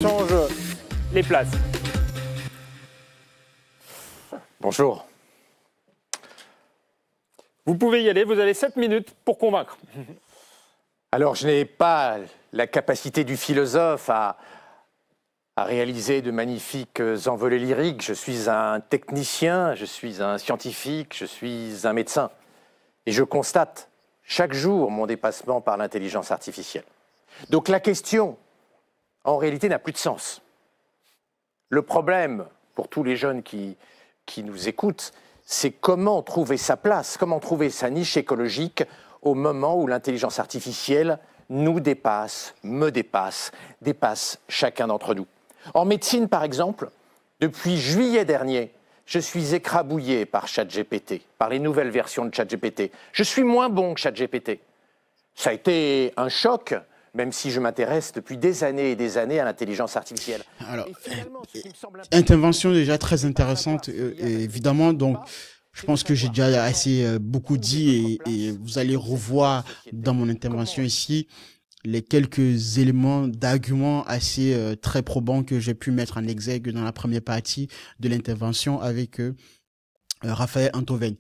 Change les places. Bonjour. Vous pouvez y aller, vous avez 7 minutes pour convaincre. Alors, je n'ai pas la capacité du philosophe à réaliser de magnifiques envolées lyriques. Je suis un technicien, je suis un scientifique, je suis un médecin. Et je constate chaque jour mon dépassement par l'intelligence artificielle. Donc la question, en réalité, n'a plus de sens. Le problème, pour tous les jeunes qui nous écoutent, c'est comment trouver sa place, comment trouver sa niche écologique au moment où l'intelligence artificielle nous dépasse, me dépasse, dépasse chacun d'entre nous. En médecine, par exemple, depuis juillet dernier, je suis écrabouillé par ChatGPT, par les nouvelles versions de ChatGPT. Je suis moins bon que ChatGPT. Ça a été un choc, même si je m'intéresse depuis des années et des années à l'intelligence artificielle. Alors, intervention déjà très intéressante, évidemment. Donc, je pense que j'ai déjà assez beaucoup dit et vous allez revoir dans mon intervention ici les quelques éléments d'arguments assez très probants que j'ai pu mettre en exergue dans la première partie de l'intervention avec Raphaël Antoven.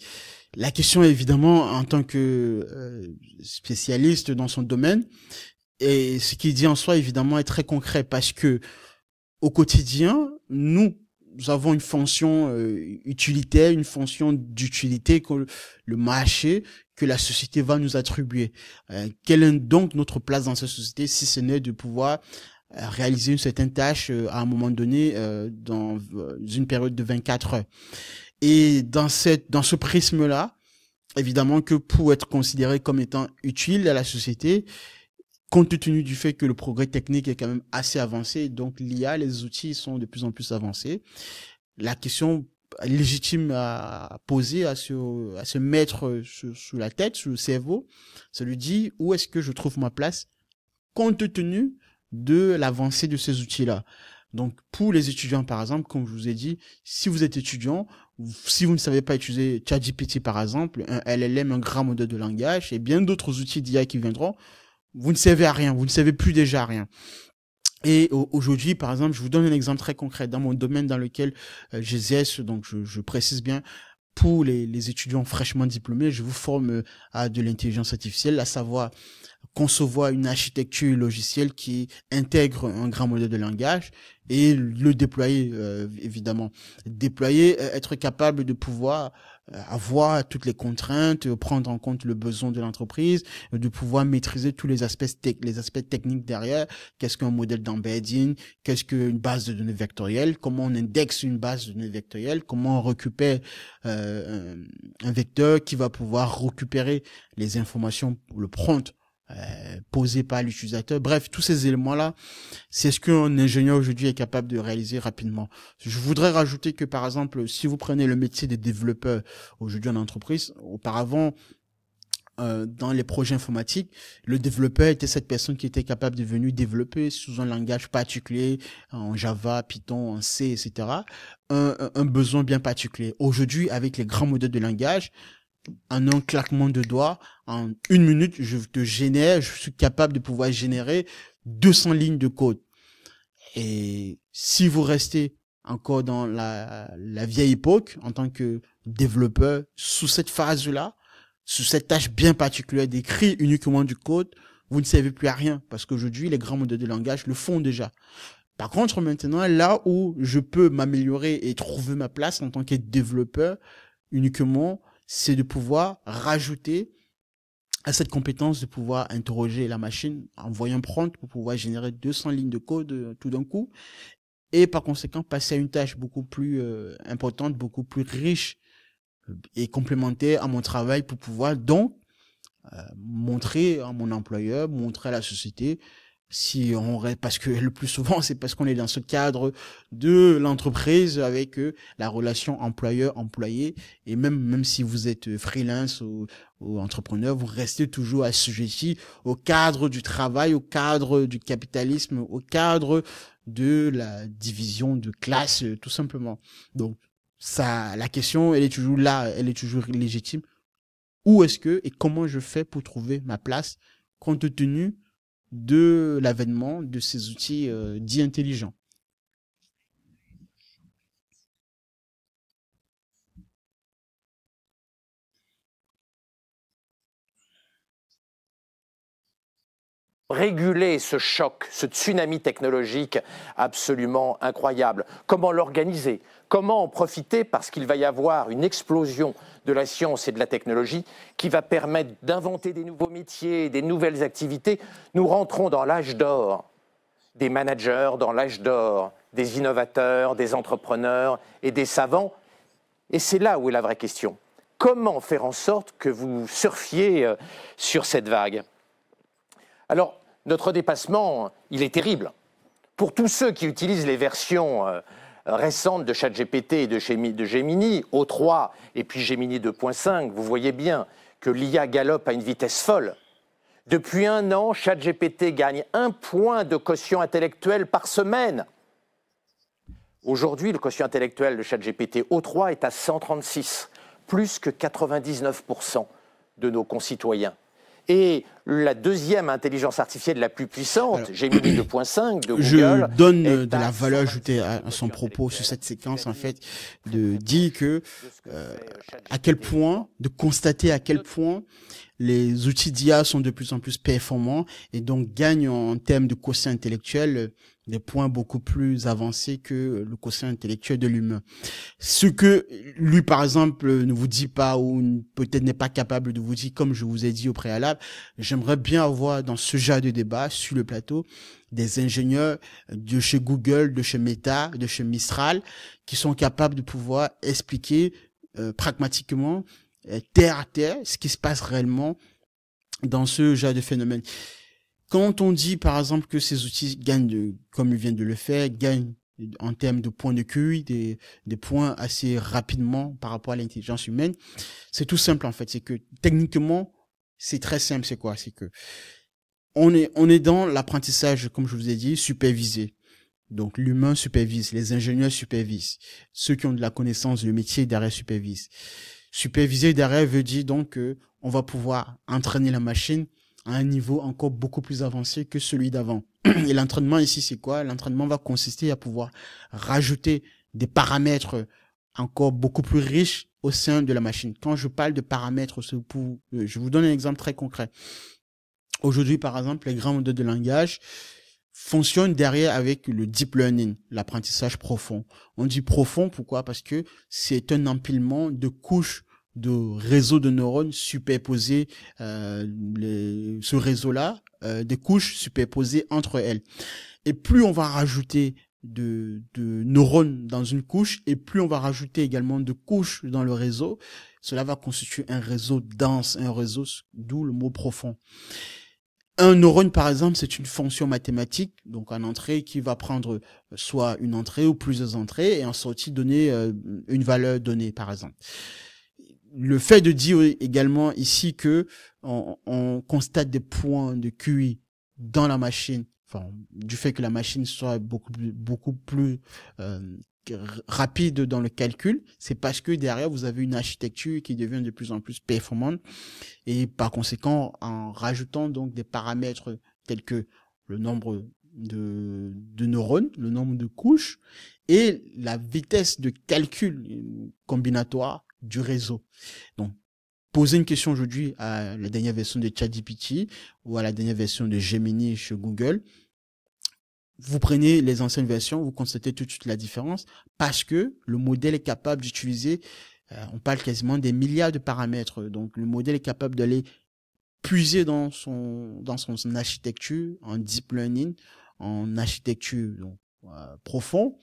La question, évidemment, en tant que spécialiste dans son domaine, et ce qu'il dit en soi, évidemment, est très concret parce que au quotidien, nous avons une fonction utilitaire, une fonction d'utilité que le marché, que la société va nous attribuer. Quelle est donc notre place dans cette société si ce n'est de pouvoir réaliser une certaine tâche à un moment donné dans une période de 24 heures. Et dans ce prisme-là, évidemment que pour être considéré comme étant utile à la société, compte tenu du fait que le progrès technique est quand même assez avancé, donc l'IA, les outils sont de plus en plus avancés, la question légitime à poser, à se mettre sous la tête, sous le cerveau, ça lui dit où est-ce que je trouve ma place compte tenu de l'avancée de ces outils-là. Donc, pour les étudiants, par exemple, comme je vous ai dit, si vous êtes étudiant, si vous ne savez pas utiliser ChatGPT, par exemple, un LLM, un grand modèle de langage, et bien d'autres outils d'IA qui viendront, vous ne servez à rien, vous ne savez plus déjà à rien. Et aujourd'hui, par exemple, je vous donne un exemple très concret dans mon domaine dans lequel j'exerce, donc je précise bien, pour les étudiants fraîchement diplômés, je vous forme à de l'intelligence artificielle, à savoir concevoir une architecture logicielle qui intègre un grand modèle de langage et le déployer, évidemment. Déployer, être capable de pouvoir avoir toutes les contraintes, prendre en compte le besoin de l'entreprise, de pouvoir maîtriser tous les aspects techniques derrière. Qu'est-ce qu'un modèle d'embedding? Qu'est-ce qu'une base de données vectorielle? Comment on indexe une base de données vectorielle? Comment on récupère un vecteur qui va pouvoir récupérer les informations, le prompt posé par l'utilisateur. Bref, tous ces éléments-là, c'est ce qu'un ingénieur aujourd'hui est capable de réaliser rapidement. Je voudrais rajouter que, par exemple, si vous prenez le métier des développeurs aujourd'hui en entreprise, auparavant, dans les projets informatiques, le développeur était cette personne qui était capable de venir développer sous un langage particulier, en Java, Python, en C, etc., un besoin bien particulier. Aujourd'hui, avec les grands modèles de langage, en un claquement de doigts, en 1 minute, je suis capable de pouvoir générer 200 lignes de code. Et si vous restez encore dans la vieille époque, en tant que développeur, sous cette phase-là, sous cette tâche bien particulière d'écrire uniquement du code, vous ne servez plus à rien, parce qu'aujourd'hui, les grands modèles de langage le font déjà. Par contre, maintenant, là où je peux m'améliorer et trouver ma place en tant que développeur, uniquement, c'est de pouvoir rajouter à cette compétence de pouvoir interroger la machine, envoyer un prompt pour pouvoir générer 200 lignes de code tout d'un coup, et par conséquent passer à une tâche beaucoup plus importante, beaucoup plus riche et complémentaire à mon travail pour pouvoir donc montrer à mon employeur, montrer à la société, parce que le plus souvent c'est parce qu'on est dans ce cadre de l'entreprise avec la relation employeur-employé, et même si vous êtes freelance ou entrepreneur, vous restez toujours assujetti au cadre du travail, au cadre du capitalisme, au cadre de la division de classe, tout simplement. Donc ça, la question, elle est toujours là, elle est toujours légitime. Où est-ce que et comment je fais pour trouver ma place compte tenu de l'avènement de ces outils dits intelligents. Réguler ce choc, ce tsunami technologique absolument incroyable. Comment l'organiser? Comment en profiter? Parce qu'il va y avoir une explosion de la science et de la technologie qui va permettre d'inventer des nouveaux métiers, des nouvelles activités. Nous rentrons dans l'âge d'or des managers, dans l'âge d'or des innovateurs, des entrepreneurs et des savants. Et c'est là où est la vraie question. Comment faire en sorte que vous surfiez sur cette vague? Alors, notre dépassement, il est terrible. Pour tous ceux qui utilisent les versions récentes de ChatGPT et de Gemini, O3 et puis Gemini 2.5, vous voyez bien que l'IA galope à une vitesse folle. Depuis 1 an, ChatGPT gagne 1 point de quotient intellectuel par semaine. Aujourd'hui, le quotient intellectuel de ChatGPT O3 est à 136, plus que 99% de nos concitoyens. Et la deuxième intelligence artificielle la plus puissante, Gemini 2.5 de Google... Je donne de la valeur ajoutée à son propos sur cette séquence, en fait, de dire que à quel point, de constater à quel point les outils d'IA sont de plus en plus performants et donc gagnent en termes de quotient intellectuel des points beaucoup plus avancés que le quotient intellectuel de l'humain. Ce que lui, par exemple, ne vous dit pas ou peut-être n'est pas capable de vous dire, comme je vous ai dit au préalable, j'aimerais bien avoir dans ce genre de débat sur le plateau des ingénieurs de chez Google, de chez Meta, de chez Mistral, qui sont capables de pouvoir expliquer pragmatiquement, terre à terre, ce qui se passe réellement dans ce genre de phénomène. Quand on dit, par exemple, que ces outils gagnent, comme il vient de le faire, gagnent en termes de points de QI, des points assez rapidement par rapport à l'intelligence humaine, c'est tout simple, en fait. C'est que, techniquement, c'est très simple. C'est quoi? C'est que, on est dans l'apprentissage, comme je vous ai dit, supervisé. Donc, l'humain supervise, les ingénieurs supervisent. Ceux qui ont de la connaissance, le métier derrière supervise. Superviser derrière veut dire donc que on va pouvoir entraîner la machine à un niveau encore beaucoup plus avancé que celui d'avant. Et l'entraînement ici, c'est quoi? L'entraînement va consister à pouvoir rajouter des paramètres encore beaucoup plus riches au sein de la machine. Quand je parle de paramètres, je vous donne un exemple très concret. Aujourd'hui, par exemple, les grands modèles de langage fonctionnent derrière avec le deep learning, l'apprentissage profond. On dit profond, pourquoi? Parce que c'est un empilement de couches de réseaux de neurones superposés, ce réseau-là, des couches superposées entre elles. Et plus on va rajouter de neurones dans une couche, et plus on va rajouter également de couches dans le réseau, cela va constituer un réseau dense, un réseau, d'où le mot profond. Un neurone, par exemple, c'est une fonction mathématique, donc en entrée, qui va prendre soit une entrée ou plusieurs entrées, et en sortie donner une valeur donnée, par exemple. Le fait de dire également ici que on constate des points de QI dans la machine, enfin, du fait que la machine soit beaucoup plus rapide dans le calcul, c'est parce que derrière vous avez une architecture qui devient de plus en plus performante, et par conséquent, en rajoutant donc des paramètres tels que le nombre de neurones, le nombre de couches et la vitesse de calcul combinatoire du réseau. Donc, posez une question aujourd'hui à la dernière version de ChatGPT ou à la dernière version de Gemini chez Google. Vous prenez les anciennes versions, vous constatez tout de suite la différence parce que le modèle est capable d'utiliser, on parle quasiment des milliards de paramètres. Donc, le modèle est capable d'aller puiser dans son architecture en deep learning, en architecture donc, profond,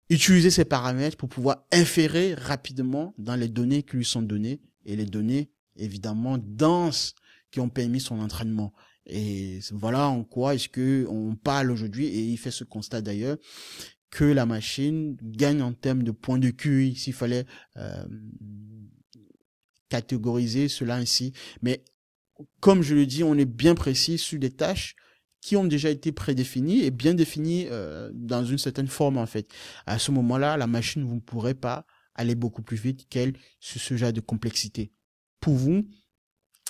utiliser ces paramètres pour pouvoir inférer rapidement dans les données qui lui sont données et les données évidemment denses qui ont permis son entraînement. Et voilà en quoi est-ce que on parle aujourd'hui, et il fait ce constat d'ailleurs, que la machine gagne en termes de points de QI, s'il fallait catégoriser cela ainsi. Mais comme je le dis, on est bien précis sur des tâches qui ont déjà été prédéfinies et bien définies dans une certaine forme en fait. À ce moment-là, la machine, vous ne pourrez pas aller beaucoup plus vite qu'elle sur ce genre de complexité. Pour vous,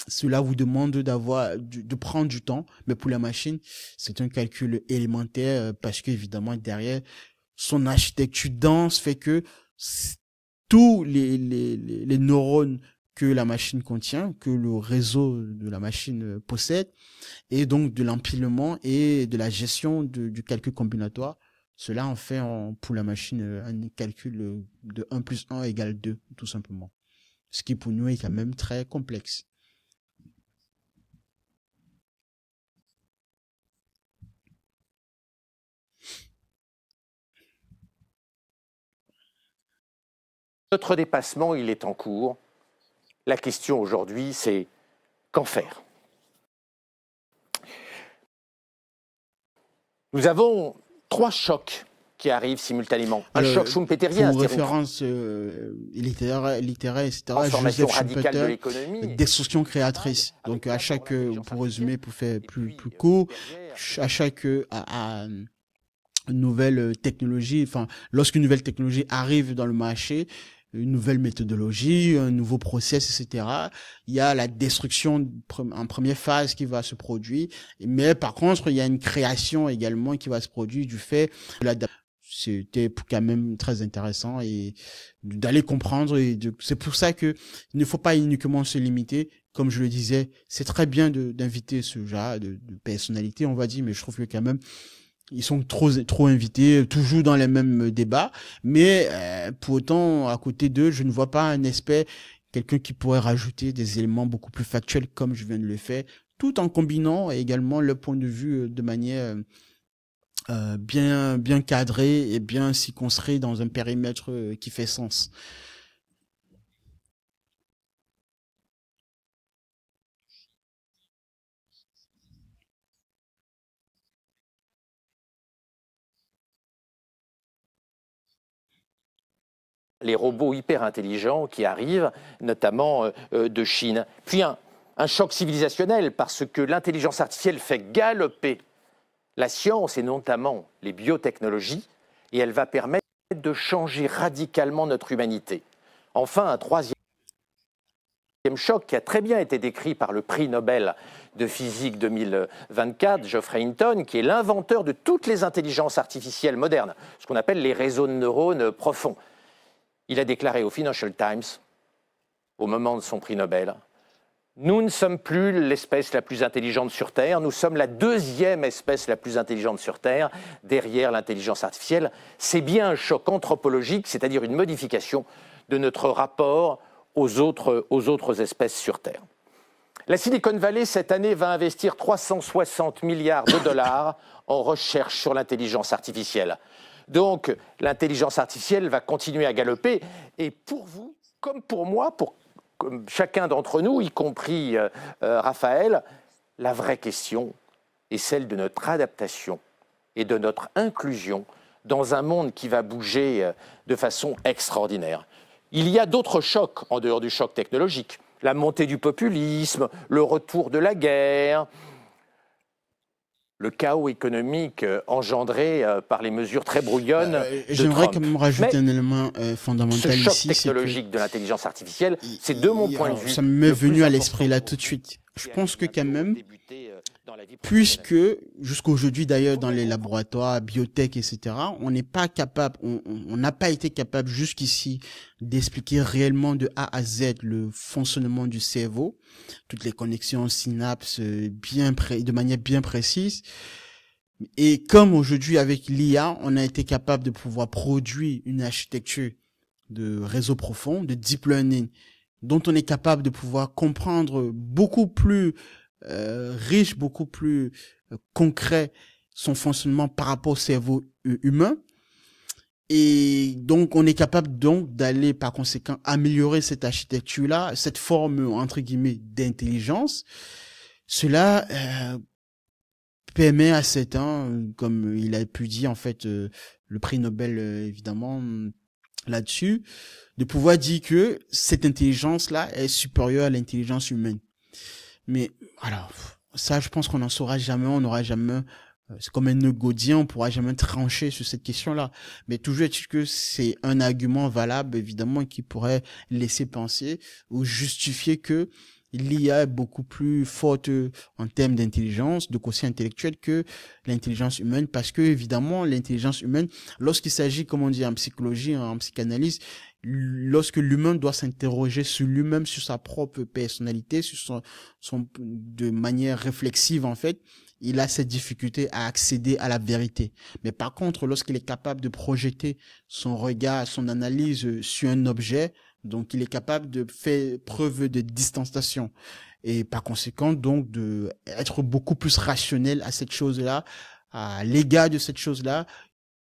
cela vous demande de prendre du temps, mais pour la machine, c'est un calcul élémentaire parce que évidemment derrière son architecture dense fait que tous les neurones que la machine contient, que le réseau de la machine possède, et donc de l'empilement et de la gestion du calcul combinatoire, cela en fait pour la machine un calcul de 1 plus 1 égale 2, tout simplement. Ce qui pour nous est quand même très complexe. Notre dépassement, il est en cours. La question aujourd'hui, c'est qu'en faire? Nous avons 3 chocs qui arrivent simultanément. Un choc schumpeterien, pour référence littéraire, etc. Transformation Joseph radicale de Schumpeter, l'économie. destruction créatrice. Donc à chaque, pour résumer, pour faire plus court, à chaque nouvelle technologie, enfin lorsqu'une nouvelle technologie arrive dans le marché, une nouvelle méthodologie, un nouveau process, etc. Il y a la destruction en première phase qui va se produire, mais par contre, il y a une création également qui va se produire du fait de l'adaptation. C'était quand même très intéressant et d'aller comprendre. Et c'est pour ça que il ne faut pas uniquement se limiter. Comme je le disais, c'est très bien d'inviter ce genre de personnalité, on va dire, mais je trouve que quand même ils sont trop invités, toujours dans les mêmes débats, mais pour autant, à côté d'eux, je ne vois pas un aspect, quelqu'un qui pourrait rajouter des éléments beaucoup plus factuels comme je viens de le faire, tout en combinant également le point de vue de manière bien cadrée et bien circonscrit dans un périmètre qui fait sens. Les robots hyper intelligents qui arrivent, notamment de Chine. Puis un choc civilisationnel, parce que l'intelligence artificielle fait galoper la science et notamment les biotechnologies, et elle va permettre de changer radicalement notre humanité. Enfin, un troisième choc qui a très bien été décrit par le prix Nobel de physique 2024, Geoffrey Hinton, qui est l'inventeur de toutes les intelligences artificielles modernes, ce qu'on appelle les réseaux de neurones profonds. Il a déclaré au Financial Times, au moment de son prix Nobel, « Nous ne sommes plus l'espèce la plus intelligente sur Terre, nous sommes la 2e espèce la plus intelligente sur Terre, derrière l'intelligence artificielle. C'est bien un choc anthropologique, c'est-à-dire une modification de notre rapport aux autres espèces sur Terre. » La Silicon Valley, cette année, va investir 360 milliards de dollars en recherche sur l'intelligence artificielle. Donc, l'intelligence artificielle va continuer à galoper. Et pour vous, comme pour moi, pour chacun d'entre nous, y compris Raphaël, la vraie question est celle de notre adaptation et de notre inclusion dans un monde qui va bouger de façon extraordinaire. Il y a d'autres chocs en dehors du choc technologique. La montée du populisme, le retour de la guerre, le chaos économique engendré par les mesures très brouillonnes de J'aimerais Trump. quand même rajouter un élément fondamental Ce choc ici. technologique de l'intelligence artificielle, c'est de mon point de vue. Ça m'est venu à l'esprit là tout de suite. Je pense que quand même, puisque jusqu'aujourd'hui d'ailleurs dans les laboratoires, biotech, etc., on n'est pas capable, on n'a pas été capable jusqu'ici d'expliquer réellement de A à Z le fonctionnement du cerveau, toutes les connexions synapses de manière bien précise. Et comme aujourd'hui avec l'IA, on a été capable de pouvoir produire une architecture de réseau profond, de deep learning, dont on est capable de pouvoir comprendre beaucoup plus riche, beaucoup plus concret son fonctionnement par rapport au cerveau humain. Et donc, on est capable donc d'aller par conséquent améliorer cette architecture-là, cette forme entre guillemets d'intelligence. Cela permet à certains, comme il a pu dire en fait le prix Nobel évidemment là-dessus, de pouvoir dire que cette intelligence-là est supérieure à l'intelligence humaine. Mais alors, ça, je pense qu'on n'en saura jamais, on n'aura jamais, c'est comme un nœud godien, on pourra jamais trancher sur cette question-là. Mais toujours est-il que c'est un argument valable, évidemment, qui pourrait laisser penser ou justifier que l'IA est beaucoup plus forte en termes d'intelligence, de quotient intellectuel que l'intelligence humaine, parce que évidemment l'intelligence humaine, lorsqu'il s'agit, comme on dit en psychologie, en psychanalyse, lorsque l'humain doit s'interroger sur lui-même, sur sa propre personnalité, sur de manière réflexive en fait, il a cette difficulté à accéder à la vérité. Mais par contre, lorsqu'il est capable de projeter son regard, son analyse sur un objet, donc il est capable de faire preuve de distanciation et par conséquent donc de être beaucoup plus rationnel à cette chose-là, à l'égard de cette chose-là,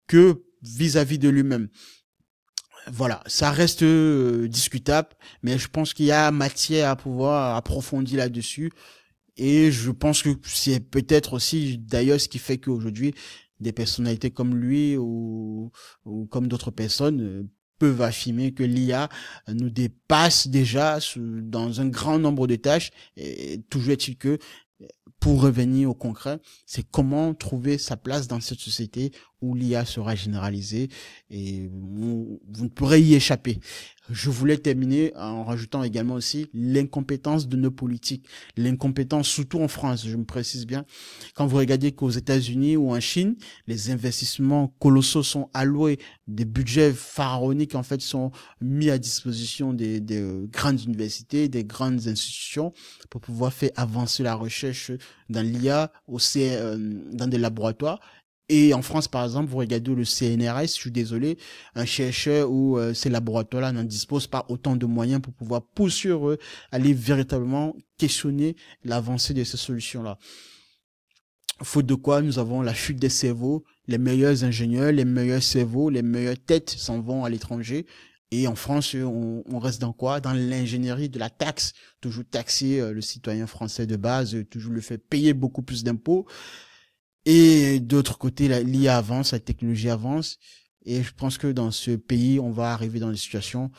que vis-à-vis de lui-même. Voilà, ça reste discutable, mais je pense qu'il y a matière à pouvoir approfondir là-dessus. Et je pense que c'est peut-être aussi d'ailleurs ce qui fait qu'aujourd'hui, des personnalités comme lui ou comme d'autres personnes peuvent affirmer que l'IA nous dépasse déjà dans un grand nombre de tâches. Et toujours est-il que, pour revenir au concret, c'est comment trouver sa place dans cette société où l'IA sera généralisée et vous ne pourrez y échapper. Je voulais terminer en rajoutant également aussi l'incompétence de nos politiques. L'incompétence, surtout en France, je me précise bien. Quand vous regardez qu'aux États-Unis ou en Chine, les investissements colossaux sont alloués, des budgets pharaoniques en fait sont mis à disposition des grandes universités, des grandes institutions pour pouvoir faire avancer la recherche dans l'IA, dans des laboratoires. Et en France, par exemple, vous regardez le CNRS, je suis désolé, un chercheur ou ces laboratoires-là n'en disposent pas autant de moyens pour pouvoir poursuivre, aller véritablement questionner l'avancée de ces solutions-là. Faute de quoi, nous avons la chute des cerveaux, les meilleurs ingénieurs, les meilleurs cerveaux, les meilleures têtes s'en vont à l'étranger. Et en France, on reste dans quoi? Dans l'ingénierie de la taxe. Toujours taxer le citoyen français de base, toujours le faire payer beaucoup plus d'impôts. Et d'autre côté, l'IA avance, la technologie avance. Et je pense que dans ce pays, on va arriver dans des situations,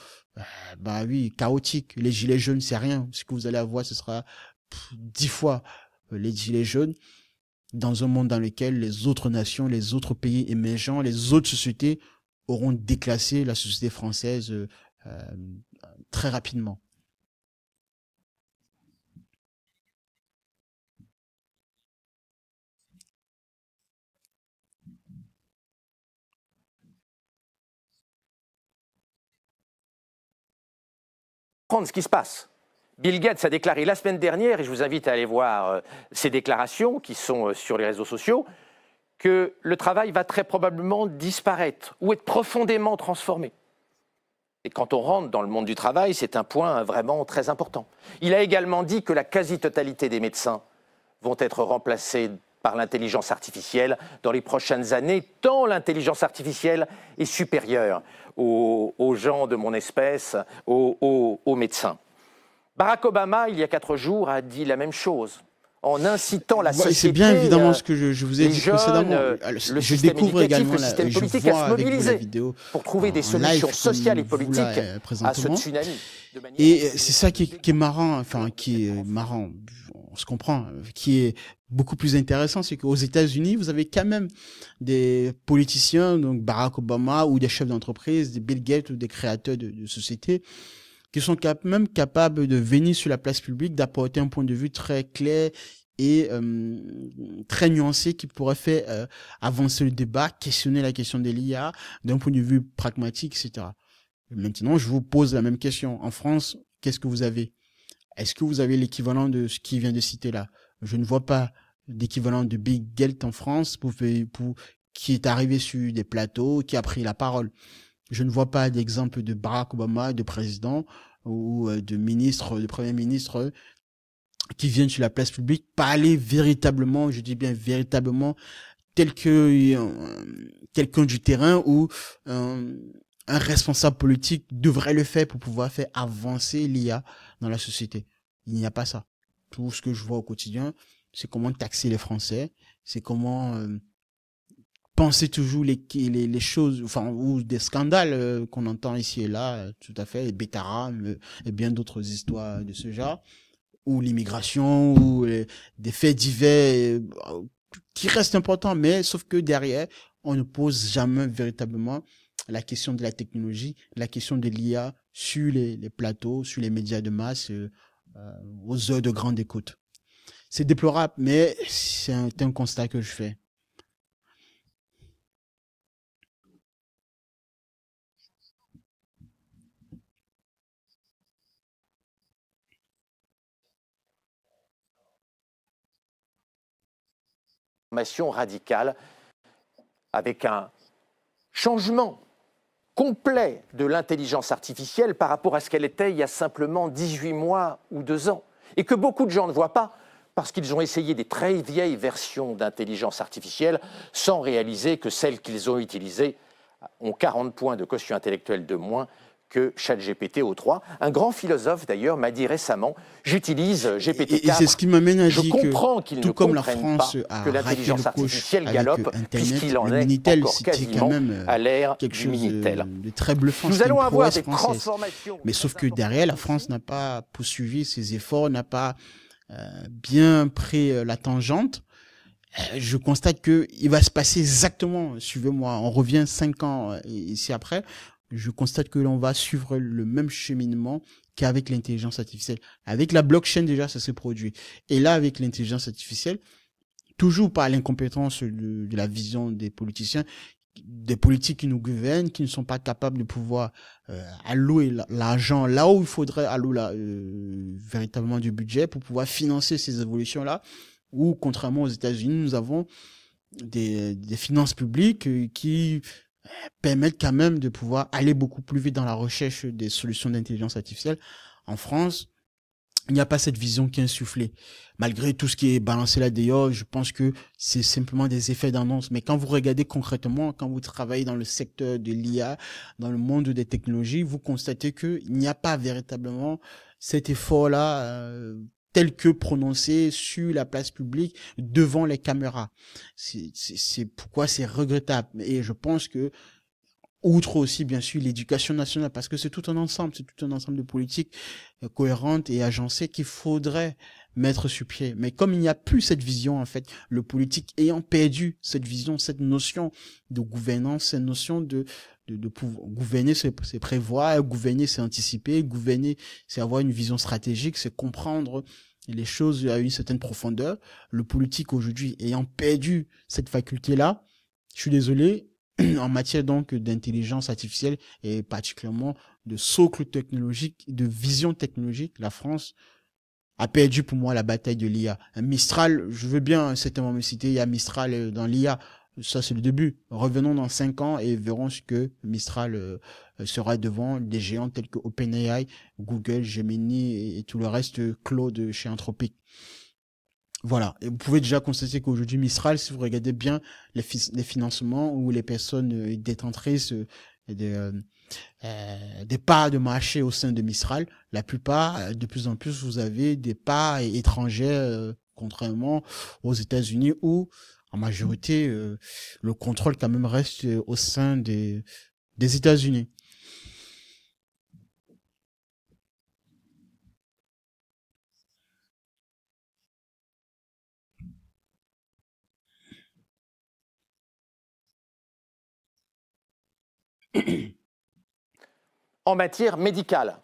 oui, chaotiques. Les gilets jaunes, c'est rien. Ce que vous allez avoir, ce sera 10 fois les gilets jaunes dans un monde dans lequel les autres nations, les autres pays émergents, les autres sociétés auront déclassé la société française très rapidement. Comprendre ce qui se passe. Bill Gates a déclaré la semaine dernière, et je vous invite à aller voir ses déclarations qui sont sur les réseaux sociaux, que le travail va très probablement disparaître ou être profondément transformé. Et quand on rentre dans le monde du travail, c'est un point vraiment très important. Il a également dit que la quasi-totalité des médecins vont être remplacés par l'intelligence artificielle dans les prochaines années, tant l'intelligence artificielle est supérieure aux gens de mon espèce, aux médecins. Barack Obama, il y a 4 jours, a dit la même chose, en incitant la société. C'est bien évidemment ce que je vous ai dit précédemment. Je découvre également le système politique à se mobiliser pour trouver des solutions sociales et politiques à ce tsunami. Et c'est ça qui est marrant, on se comprend, qui est beaucoup plus intéressant, c'est qu'aux États-Unis, vous avez quand même des politiciens, donc Barack Obama, ou des chefs d'entreprise, des Bill Gates ou des créateurs de sociétés, qui sont même capables de venir sur la place publique, d'apporter un point de vue très clair et très nuancé qui pourrait faire avancer le débat, questionner la question de l'IA d'un point de vue pragmatique, etc. Maintenant, je vous pose la même question. En France, qu'est-ce que vous avez? Est-ce que vous avez l'équivalent de ce qui vient de citer là? Je ne vois pas d'équivalent de Bill Gates en France qui est arrivé sur des plateaux, qui a pris la parole. Je ne vois pas d'exemple de Barack Obama, de président ou de ministre, de premier ministre qui viennent sur la place publique parler véritablement, je dis bien véritablement, tel que quelqu'un du terrain ou un responsable politique devrait le faire pour pouvoir faire avancer l'IA dans la société. Il n'y a pas ça. Tout ce que je vois au quotidien, c'est comment taxer les Français, c'est comment penser toujours les choses, enfin, ou des scandales qu'on entend ici et là, tout à fait, les Betaram et bien d'autres histoires de ce genre, ou l'immigration, ou des faits divers qui restent importants, mais sauf que derrière, on ne pose jamais véritablement la question de la technologie, la question de l'IA sur les plateaux, sur les médias de masse, aux heures de grande écoute. C'est déplorable, mais c'est un constat que je fais. Radicale avec un changement complet de l'intelligence artificielle par rapport à ce qu'elle était il y a simplement 18 mois ou 2 ans. Et que beaucoup de gens ne voient pas parce qu'ils ont essayé des très vieilles versions d'intelligence artificielle sans réaliser que celles qu'ils ont utilisées ont 40 points de quotient intellectuel de moins que ChatGPT O3. Un grand philosophe, d'ailleurs, m'a dit récemment « J'utilise GPT-4, et c'est ce qui m'amène à dire que tout comme la France a que l'intelligence artificielle galope, puisqu'il en le est Minitel, encore c'était quasiment quand même à l'ère quelque du chose Minitel. de très bluffant. Nous allons avoir des française. transformations. Mais sauf que derrière, la France n'a pas poursuivi ses efforts, n'a pas bien pris la tangente. Je constate que il va se passer exactement, suivez-moi, on revient 5 ans ici après, je constate que l'on va suivre le même cheminement qu'avec l'intelligence artificielle. Avec la blockchain, déjà, ça s'est produit. Et là, avec l'intelligence artificielle, toujours par l'incompétence de la vision des politiciens, des politiques qui nous gouvernent, qui ne sont pas capables de pouvoir allouer l'argent là où il faudrait allouer véritablement du budget pour pouvoir financer ces évolutions-là, où, contrairement aux États-Unis, nous avons des finances publiques qui permettent quand même de pouvoir aller beaucoup plus vite dans la recherche des solutions d'intelligence artificielle. En France, il n'y a pas cette vision qui est insufflée. Malgré tout ce qui est balancé là d'ailleurs, je pense que c'est simplement des effets d'annonce. Mais quand vous regardez concrètement, quand vous travaillez dans le secteur de l'IA, dans le monde des technologies, vous constatez qu'il n'y a pas véritablement cet effort-là tel que prononcé sur la place publique devant les caméras. C'est pourquoi c'est regrettable. Et je pense que, outre aussi, bien sûr, l'éducation nationale, parce que c'est tout un ensemble de politiques cohérentes et agencées qu'il faudrait mettre sur pied. Mais comme il n'y a plus cette vision, en fait, le politique ayant perdu cette vision, cette notion de gouvernance, cette notion de pouvoir gouverner, c'est prévoir, gouverner, c'est anticiper, gouverner, c'est avoir une vision stratégique, c'est comprendre les choses à une certaine profondeur. Le politique aujourd'hui ayant perdu cette faculté-là, je suis désolé, en matière donc d'intelligence artificielle et particulièrement de socle technologique, de vision technologique, la France a perdu pour moi la bataille de l'IA. Mistral, je veux bien certainement me citer, il y a Mistral dans l'IA, ça c'est le début. Revenons dans 5 ans et verrons ce que Mistral sera devant des géants tels que OpenAI, Google, Gemini et tout le reste, Claude chez Anthropic. Voilà, et vous pouvez déjà constater qu'aujourd'hui Mistral, si vous regardez bien les financements ou les personnes détentrices des parts de marché au sein de Mistral, la plupart, de plus en plus, vous avez des parts étrangères, contrairement aux États-Unis où, en majorité, le contrôle quand même reste au sein des États-Unis. En matière médicale,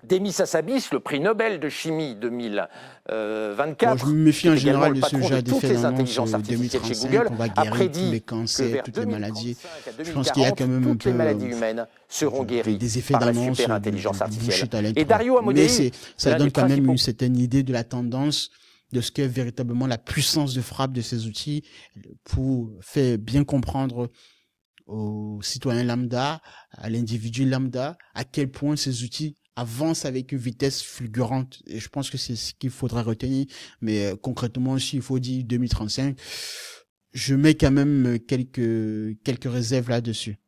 Demis Hassabis, le prix Nobel de chimie 2024, je me méfie en général de ce genre toutes les intelligences artificielles chez Google, a prédit tous les cancers, que vers toutes les maladies. 2035 à Je pense qu'il y a quand même un toutes les peu maladies humaines seront guéries des effets par la d'annonce, super intelligence artificielle. Et Dario Amodei, mais ça donne quand même une certaine idée de la tendance, de ce qu'est véritablement la puissance de frappe de ces outils pour faire bien comprendre aux citoyens lambda, à l'individu lambda, à quel point ces outils avancent avec une vitesse fulgurante. Et je pense que c'est ce qu'il faudra retenir. Mais concrètement aussi, il faut dire 2035. Je mets quand même quelques réserves là-dessus.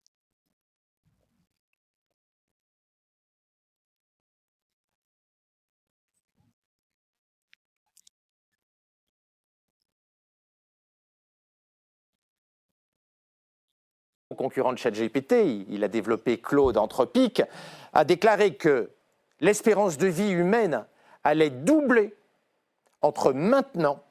Concurrent de ChatGPT, il a développé Claude Anthropic, a déclaré que l'espérance de vie humaine allait doubler entre maintenant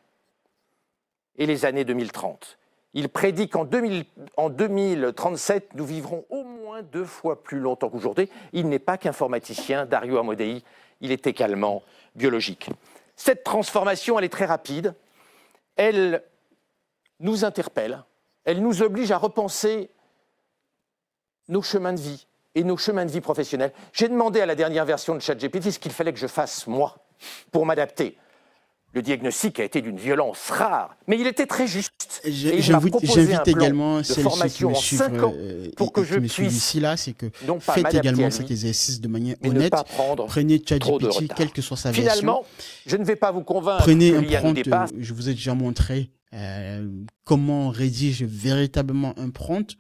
et les années 2030. Il prédit qu'en 2037, nous vivrons au moins moins 2 fois plus longtemps qu'aujourd'hui. Il n'est pas qu'informaticien, Dario Amodei, il est également biologique. Cette transformation, elle est très rapide. Elle nous interpelle, elle nous oblige à repenser nos chemins de vie et nos chemins de vie professionnels. J'ai demandé à la dernière version de ChatGPT ce qu'il fallait que je fasse, moi, pour m'adapter. Le diagnostic a été d'une violence rare, mais il était très juste. J'invite également celles qui me suivent pour que je puisse ici là, c'est que faites également cet exercice de manière honnête. Prenez ChatGPT, quelle que soit sa version. Finalement, je ne vais pas vous convaincre. Prenez un prompt. Je vous ai déjà montré comment on rédige véritablement un prompt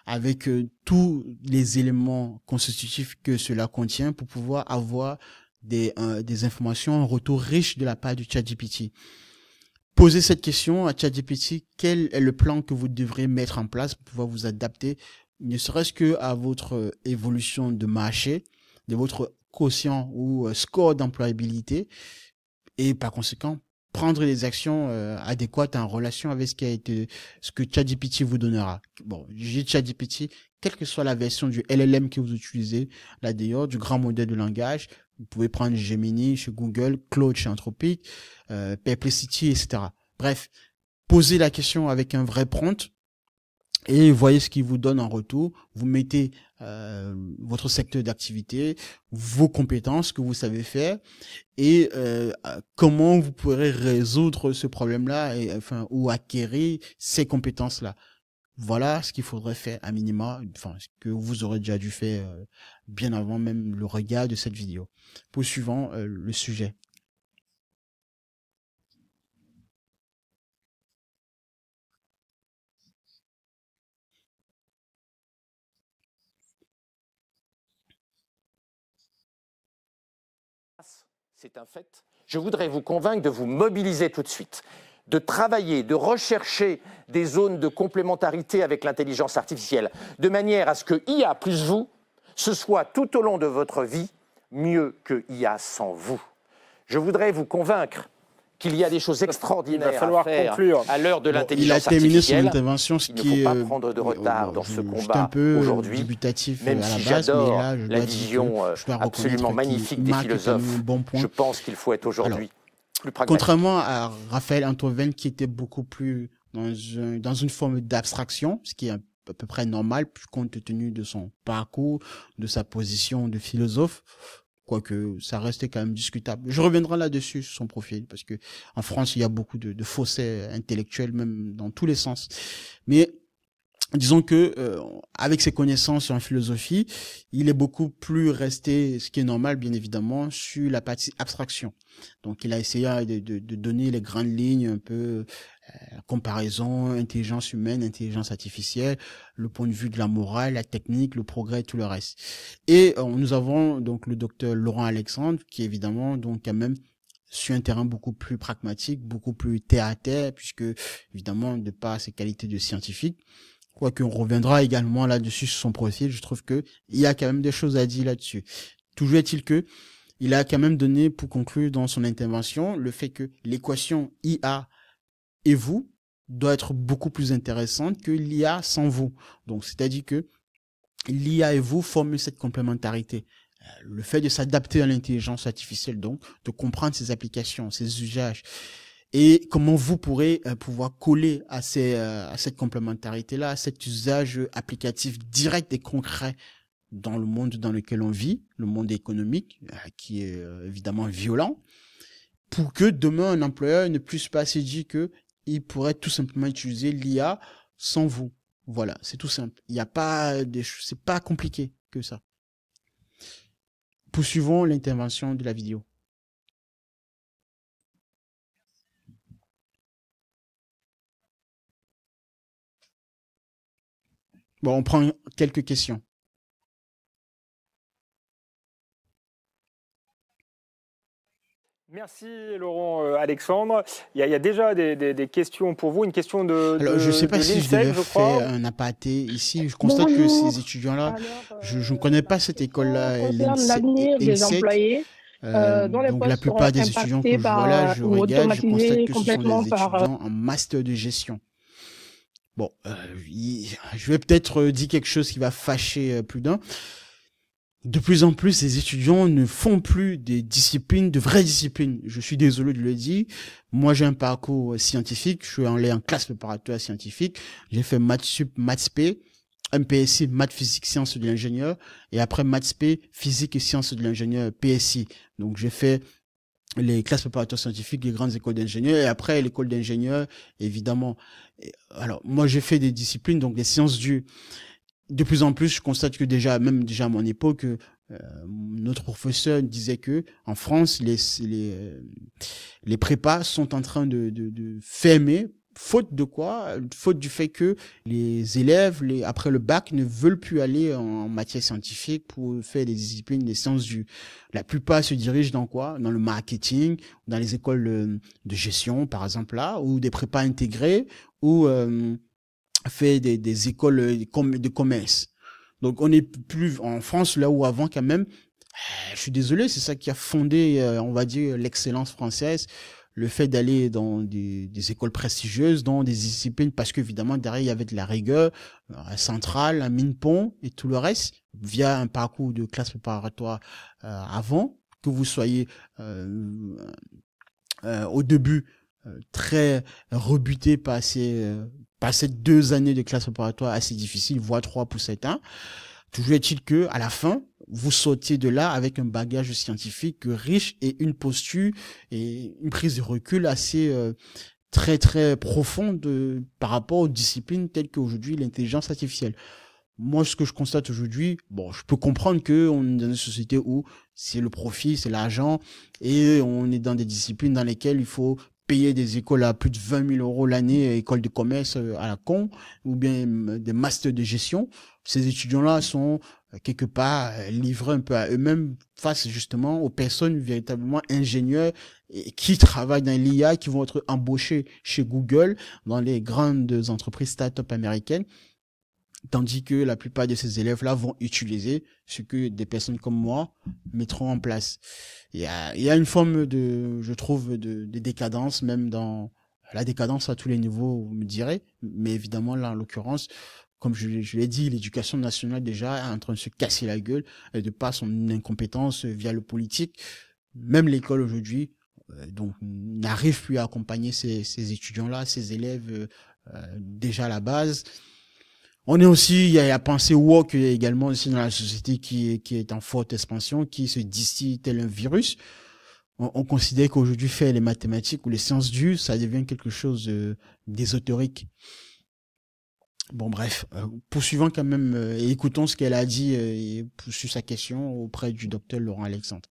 avec tous les éléments constitutifs que cela contient pour pouvoir avoir des informations, un retour riche de la part du ChatGPT. Posez cette question à ChatGPT, quel est le plan que vous devrez mettre en place pour pouvoir vous adapter, ne serait-ce que à votre évolution de marché, de votre quotient ou score d'employabilité, et par conséquent, prendre les actions adéquates en relation avec ce que ChatGPT vous donnera. Bon, j'ai ChatGPT, quelle que soit la version du LLM que vous utilisez, là d'ailleurs, du grand modèle de langage. Vous pouvez prendre Gemini chez Google, Claude chez Anthropic, Perplexity, etc. Bref, posez la question avec un vrai prompt et voyez ce qu'il vous donne en retour. Vous mettez votre secteur d'activité, vos compétences que vous savez faire et comment vous pourrez résoudre ce problème-là ou acquérir ces compétences-là. Voilà ce qu'il faudrait faire à minima, ce que vous aurez déjà dû faire bien avant même le regard de cette vidéo. Poursuivons le sujet. C'est un fait. Je voudrais vous convaincre de vous mobiliser tout de suite, de travailler, de rechercher des zones de complémentarité avec l'intelligence artificielle, de manière à ce que IA plus vous, ce soit tout au long de votre vie mieux que IA sans vous. Je voudrais vous convaincre qu'il y a des choses extraordinaires à faire à l'heure de l'intelligence artificielle. Il a terminé son intervention, ce qui est... Il ne faut pas prendre de retard dans ce combat aujourd'hui, même si j'adore la vision absolument magnifique des philosophes. Je pense qu'il faut être aujourd'hui plus pragmatique. Contrairement à Raphaël Enthoven, qui était beaucoup plus dans une forme d'abstraction, ce qui est à peu près normal, compte tenu de son parcours, de sa position de philosophe, quoique ça restait quand même discutable. Je reviendrai là-dessus sur son profil, parce que en France, il y a beaucoup de fossés intellectuels, même dans tous les sens. Mais disons que avec ses connaissances en philosophie, il est beaucoup plus resté, ce qui est normal bien évidemment, sur la partie abstraction. Donc il a essayé de donner les grandes lignes, un peu comparaison, intelligence humaine, intelligence artificielle, le point de vue de la morale, la technique, le progrès, tout le reste. Et nous avons donc le docteur Laurent Alexandre, qui évidemment donc quand même sur un terrain beaucoup plus pragmatique, beaucoup plus terre à terre, puisque évidemment de par ses qualités de scientifique, quoique on reviendra également là-dessus sur son profil, je trouve que il y a quand même des choses à dire là-dessus. Toujours est-il que il a quand même donné, pour conclure dans son intervention, le fait que l'équation IA et vous doit être beaucoup plus intéressante que l'IA sans vous. Donc, c'est-à-dire que l'IA et vous forment cette complémentarité. Le fait de s'adapter à l'intelligence artificielle, donc, de comprendre ses applications, ses usages, et comment vous pourrez pouvoir coller à cette complémentarité-là, à cet usage applicatif direct et concret dans le monde dans lequel on vit, le monde économique, qui est évidemment violent, pour que demain un employeur ne puisse pas se dire que il pourrait tout simplement utiliser l'IA sans vous. Voilà, c'est tout simple. Il n'y a pas c'est pas compliqué que ça. Poursuivons l'intervention de la vidéo. Bon, on prend quelques questions. Merci Laurent Alexandre. Il y a déjà des questions pour vous. Une question de Alors, je ne sais pas si je devais faire un aparté ici. Je constate que ces étudiants-là, je ne connais pas cette école-là. L'avenir des employés. Donc la plupart des étudiants que je vois là, je regarde, je constate que ce sont des étudiants en master de gestion. Bon, je vais peut-être dire quelque chose qui va fâcher plus d'un. De plus en plus, les étudiants ne font plus des disciplines, de vraies disciplines. Je suis désolé de le dire. Moi, j'ai un parcours scientifique. Je suis allé en classe préparatoire scientifique. J'ai fait maths sup, maths p, MPSI, maths physique, sciences de l'ingénieur. Et après maths p, physique et sciences de l'ingénieur, PSI. Donc, j'ai fait les classes préparatoires scientifiques, les grandes écoles d'ingénieurs. Et après, l'école d'ingénieurs, évidemment. Alors, moi, j'ai fait des disciplines, donc des sciences dures. De plus en plus, je constate que déjà à mon époque, notre professeur disait que en France, les prépas sont en train de fermer, faute de quoi? Faute du fait que les élèves, après le bac, ne veulent plus aller en matière scientifique pour faire des disciplines, des sciences du. La plupart se dirigent dans quoi? Dans le marketing, dans les écoles de gestion, par exemple là, ou des prépas intégrés, ou fait des écoles de commerce. Donc on n'est plus en France là où avant quand même, je suis désolé, c'est ça qui a fondé, on va dire, l'excellence française, le fait d'aller dans des écoles prestigieuses, dans des disciplines, parce qu'évidemment derrière il y avait de la rigueur, un central, un mine-pont et tout le reste, via un parcours de classe préparatoire avant, que vous soyez au début très rebuté par ces 2 années de classe préparatoire assez difficiles, voire 3 pour certains. Toujours est-il que, à la fin, vous sortiez de là avec un bagage scientifique riche et une posture et une prise de recul assez très très profonde par rapport aux disciplines telles qu'aujourd'hui l'intelligence artificielle. Moi, ce que je constate aujourd'hui, bon, je peux comprendre que on est dans une société où c'est le profit, c'est l'argent, et on est dans des disciplines dans lesquelles il faut payer des écoles à plus de 20 000 euros l'année, écoles de commerce à la con, ou bien des masters de gestion. Ces étudiants-là sont quelque part livrés un peu à eux-mêmes face justement aux personnes véritablement ingénieurs et qui travaillent dans l'IA, qui vont être embauchés chez Google, dans les grandes entreprises start-up américaines. Tandis que la plupart de ces élèves-là vont utiliser ce que des personnes comme moi mettront en place. Il y a une forme je trouve, de décadence, même dans la décadence à tous les niveaux, vous me direz. Mais évidemment, là, en l'occurrence, comme je l'ai dit, l'éducation nationale déjà est en train de se casser la gueule de par son incompétence via le politique. Même l'école aujourd'hui, donc, n'arrive plus à accompagner ces étudiants-là, ces élèves déjà à la base. On est aussi, il y a la pensée woke également aussi dans la société qui est en forte expansion, qui se distille tel un virus. On considère qu'aujourd'hui faire les mathématiques ou les sciences dures, ça devient quelque chose d'ésotérique. Bon bref, poursuivons quand même et écoutons ce qu'elle a dit sur sa question auprès du docteur Laurent Alexandre.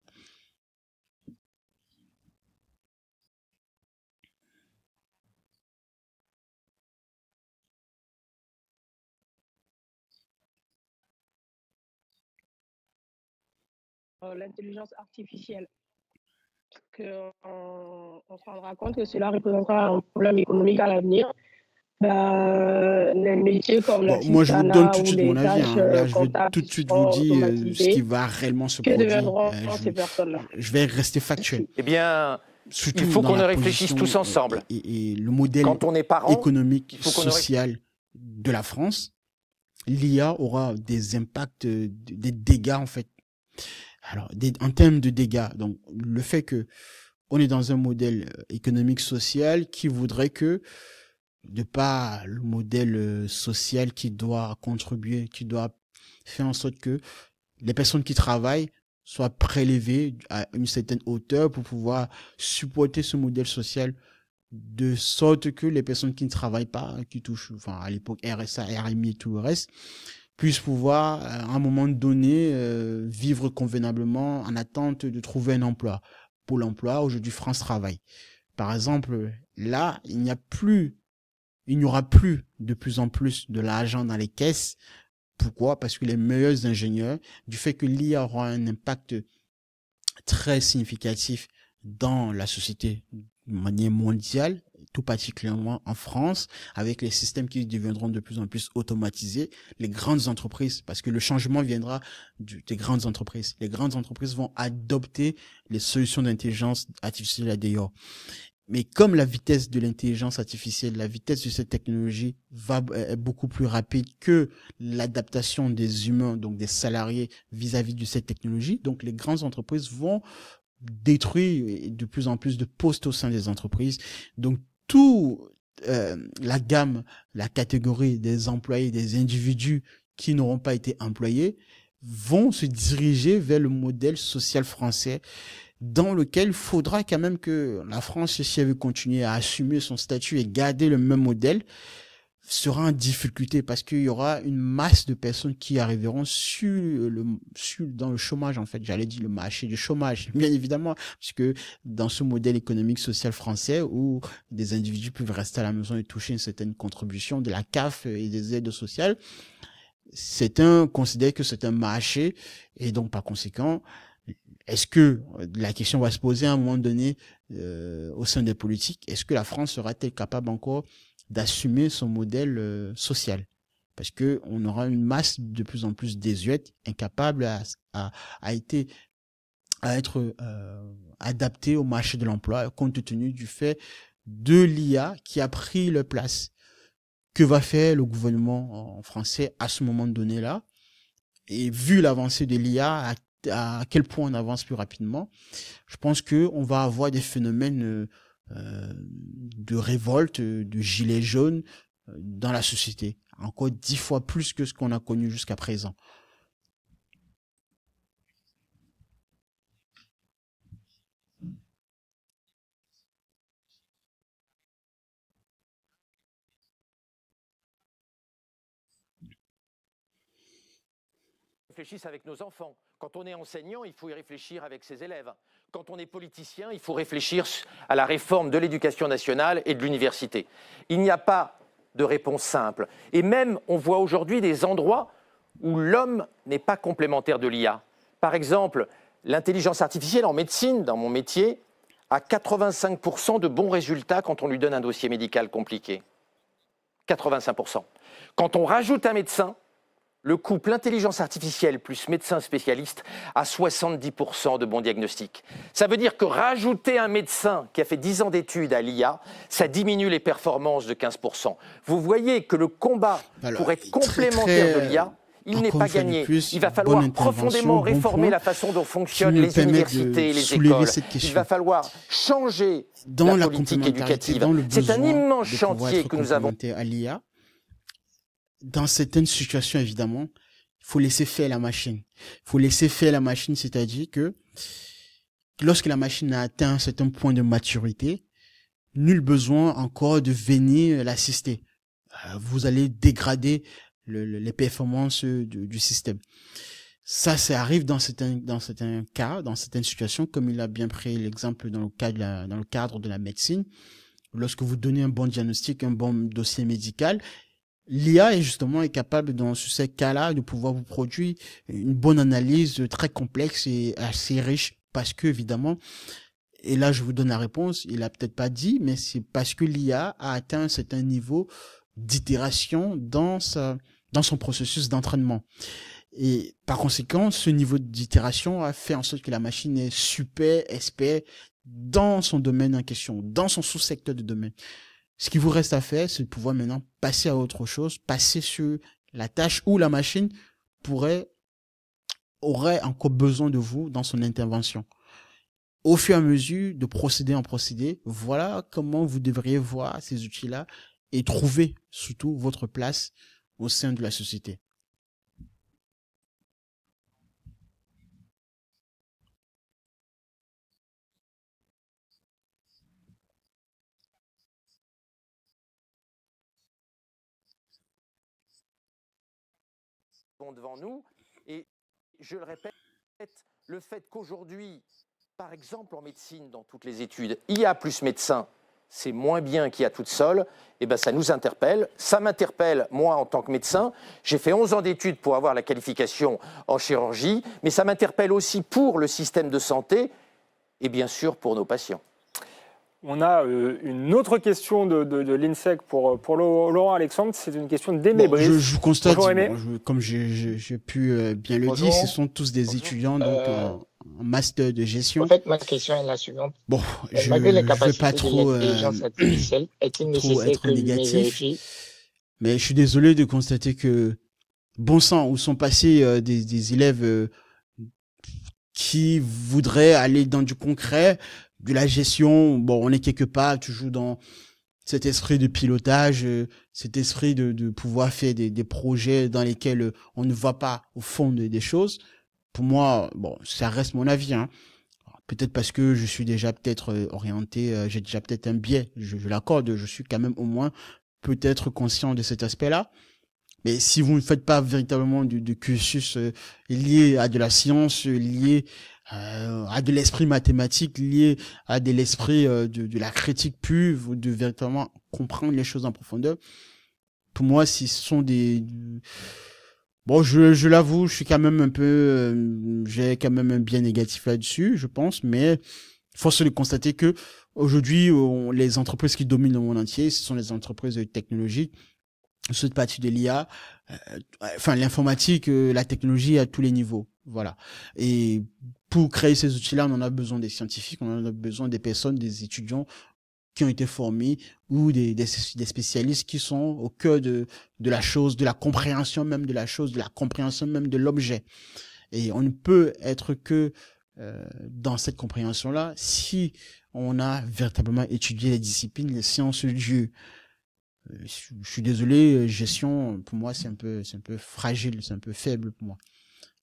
L'intelligence artificielle. On se rendra compte que cela représentera un problème économique à l'avenir. Les métiers comme moi, je vous donne tout de suite mon avis. Là, je vais tout de suite vous dire ce qui va réellement se produire. Je vais rester factuel. Eh bien, surtout il faut qu'on réfléchisse tous ensemble. Et le modèle économique, social de la France, l'IA aura des impacts, des dégâts en fait. Alors, en termes de dégâts, donc le fait que on est dans un modèle économique social qui voudrait que, de par le modèle social qui doit contribuer, qui doit faire en sorte que les personnes qui travaillent soient prélevées à une certaine hauteur pour pouvoir supporter ce modèle social, de sorte que les personnes qui ne travaillent pas, qui touchent, enfin à l'époque RSA, RMI et tout le reste, puissent pouvoir, à un moment donné, vivre convenablement en attente de trouver un emploi. Pour l'emploi, aujourd'hui, France Travail. Par exemple, là, il n'y aura plus de plus en plus de l'argent dans les caisses. Pourquoi? Parce que les meilleurs ingénieurs, du fait que l'IA aura un impact très significatif dans la société de manière mondiale, tout particulièrement en France, avec les systèmes qui deviendront de plus en plus automatisés, les grandes entreprises, parce que le changement viendra des grandes entreprises. Les grandes entreprises vont adopter les solutions d'intelligence artificielle à d'ailleurs. Mais comme la vitesse de l'intelligence artificielle, la vitesse de cette technologie est beaucoup plus rapide que l'adaptation des humains, donc des salariés vis-à-vis de cette technologie, donc les grandes entreprises vont détruire de plus en plus de postes au sein des entreprises. Donc la gamme, la catégorie des employés, des individus qui n'auront pas été employés vont se diriger vers le modèle social français, dans lequel il faudra quand même que la France, si elle veut continuer à assumer son statut et garder le même modèle, sera en difficulté parce qu'il y aura une masse de personnes qui arriveront dans le chômage, en fait. J'allais dire le marché du chômage, bien évidemment, puisque dans ce modèle économique social français où des individus peuvent rester à la maison et toucher une certaine contribution de la CAF et des aides sociales, considère que c'est un marché et donc par conséquent, est-ce que la question va se poser à un moment donné au sein des politiques, est-ce que la France sera-t-elle capable encore d'assumer son modèle social? Parce que on aura une masse de plus en plus désuète, incapable à être adaptée au marché de l'emploi, compte tenu du fait de l'IA qui a pris leur place. Que va faire le gouvernement français à ce moment donné-là? Et vu l'avancée de l'IA, à quel point on avance plus rapidement, je pense qu'on va avoir des phénomènes de révolte, de gilets jaunes dans la société. Encore 10 fois plus que ce qu'on a connu jusqu'à présent. Réfléchissent avec nos enfants. Quand on est enseignant, il faut y réfléchir avec ses élèves. Quand on est politicien, il faut réfléchir à la réforme de l'éducation nationale et de l'université. Il n'y a pas de réponse simple. Et même, on voit aujourd'hui des endroits où l'homme n'est pas complémentaire de l'IA. Par exemple, l'intelligence artificielle en médecine, dans mon métier, a 85% de bons résultats quand on lui donne un dossier médical compliqué. 85%. Quand on rajoute un médecin, le couple intelligence artificielle plus médecin spécialiste a 70% de bons diagnostics. Ça veut dire que rajouter un médecin qui a fait 10 ans d'études à l'IA, ça diminue les performances de 15%. Vous voyez que le combat pour être complémentaire de l'IA, il n'est pas gagné. Il va falloir profondément réformer la façon dont fonctionnent les universités et les écoles. Il va falloir changer la politique éducative. C'est un immense chantier que nous avons. À l'IA. Dans certaines situations, évidemment, il faut laisser faire la machine. Il faut laisser faire la machine, c'est-à-dire que lorsque la machine a atteint un certain point de maturité, nul besoin encore de venir l'assister. Vous allez dégrader les performances du système. Ça arrive dans certains cas, dans certaines situations, comme il a bien pris l'exemple dans le cadre de la médecine. Lorsque vous donnez un bon diagnostic, un bon dossier médical, l'IA est capable, dans ces cas-là, de pouvoir vous produire une bonne analyse très complexe et assez riche parce que, évidemment, et là, je vous donne la réponse, il a peut-être pas dit, mais c'est parce que l'IA a atteint un certain niveau d'itération dans son processus d'entraînement. Et par conséquent, ce niveau d'itération a fait en sorte que la machine est super expert dans son domaine en question, dans son sous-secteur de domaine. Ce qui vous reste à faire, c'est de pouvoir maintenant passer à autre chose, passer sur la tâche où la machine aurait encore besoin de vous dans son intervention. Au fur et à mesure de procédé en procédé, voilà comment vous devriez voir ces outils-là et trouver surtout votre place au sein de la société. Devant nous, et je le répète, le fait qu'aujourd'hui, par exemple en médecine, dans toutes les études, IA plus médecin, c'est moins bien qu'IA toute seule, et ben ça nous interpelle. Ça m'interpelle, moi, en tant que médecin. J'ai fait 11 ans d'études pour avoir la qualification en chirurgie, mais ça m'interpelle aussi pour le système de santé et bien sûr pour nos patients. On a une autre question de l'INSEC pour Laurent Alexandre. C'est une question d'Aimé Bon, Brice. je constate, Bonjour, Aimé. comme j'ai pu bien le Bonjour. dire, ce sont tous des étudiants donc en master de gestion. En fait, ma question est la suivante. Bon, Malgré les je veux capacités pas de trop, l'intelligence artificielle, est-il trop nécessaire être que l'humain négatif. vérifie? mais je suis désolé de constater que, bon sang, où sont passés des élèves qui voudraient aller dans du concret, de la gestion. Bon, on est quelque part toujours dans cet esprit de pilotage, cet esprit de pouvoir faire des projets dans lesquels on ne voit pas au fond des choses. Pour moi, bon, ça reste mon avis, hein. Peut-être parce que je suis déjà peut-être orienté, j'ai déjà peut-être un biais, je l'accorde, je suis quand même au moins peut-être conscient de cet aspect-là. Mais si vous ne faites pas véritablement du cursus lié à de la science, lié à de l'esprit mathématique, lié à de l'esprit de la critique pure, de véritablement comprendre les choses en profondeur, pour moi, ce sont des... Bon, je l'avoue, je suis quand même un peu... j'ai quand même un biais négatif là-dessus, je pense, mais force est de constater que aujourd'hui, les entreprises qui dominent le monde entier, ce sont les entreprises technologiques, cette partie de l'IA, enfin l'informatique, la technologie à tous les niveaux, voilà. Et pour créer ces outils-là, on en a besoin des scientifiques, on en a besoin des personnes, des étudiants qui ont été formés ou des spécialistes qui sont au cœur de la chose, de la compréhension même de la chose, de la compréhension même de l'objet. Et on ne peut être que dans cette compréhension-là si on a véritablement étudié les disciplines, les sciences du... Je suis désolé, gestion, pour moi, c'est un peu fragile, c'est un peu faible pour moi.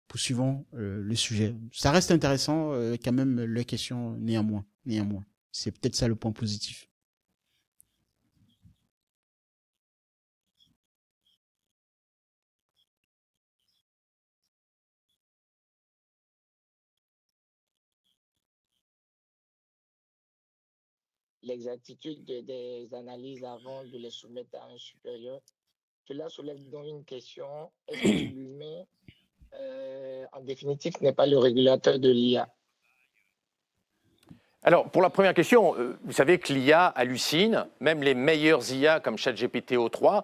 Poursuivons le sujet. Ça reste intéressant, quand même, les questions, néanmoins. C'est peut-être ça le point positif. L'exactitude des analyses avant de les soumettre à un supérieur. Cela soulève donc une question. Est-ce que l'humain, en définitive, n'est pas le régulateur de l'IA? Alors, pour la première question, vous savez que l'IA hallucine, même les meilleurs IA comme ChatGPT O3,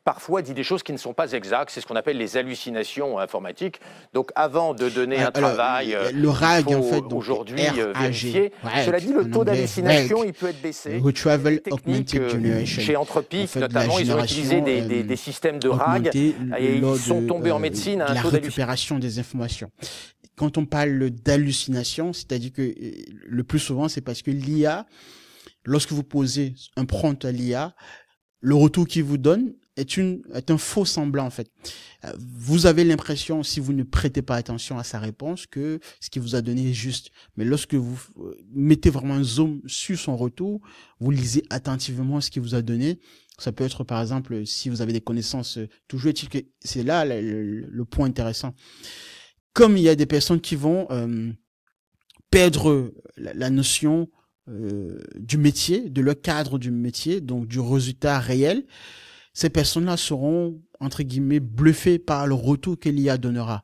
parfois dit des choses qui ne sont pas exactes. C'est ce qu'on appelle les hallucinations informatiques. Donc, avant de donner un travail, le RAG, il faut en fait, aujourd'hui RAG, vérifier. RAG, Cela dit, le taux d'hallucination, il peut être baissé. Retrieval Technique, Augmented Generation. chez Anthropic, En fait, notamment, ils ont utilisé des systèmes de RAG et ils sont tombés en médecine à un taux la récupération des informations. Quand on parle d'hallucination, c'est-à-dire que le plus souvent, c'est parce que l'IA, lorsque vous posez un prompt à l'IA, le retour qu'il vous donne est un faux semblant, en fait. Vous avez l'impression, si vous ne prêtez pas attention à sa réponse, que ce qu'il vous a donné est juste. Mais lorsque vous mettez vraiment un zoom sur son retour, vous lisez attentivement ce qu'il vous a donné. Ça peut être, par exemple, si vous avez des connaissances, toujours est-il que c'est là le point intéressant. Comme il y a des personnes qui vont perdre la notion du métier, de leur cadre du métier, donc du résultat réel, ces personnes-là seront, entre guillemets, bluffées par le retour que l'IA donnera.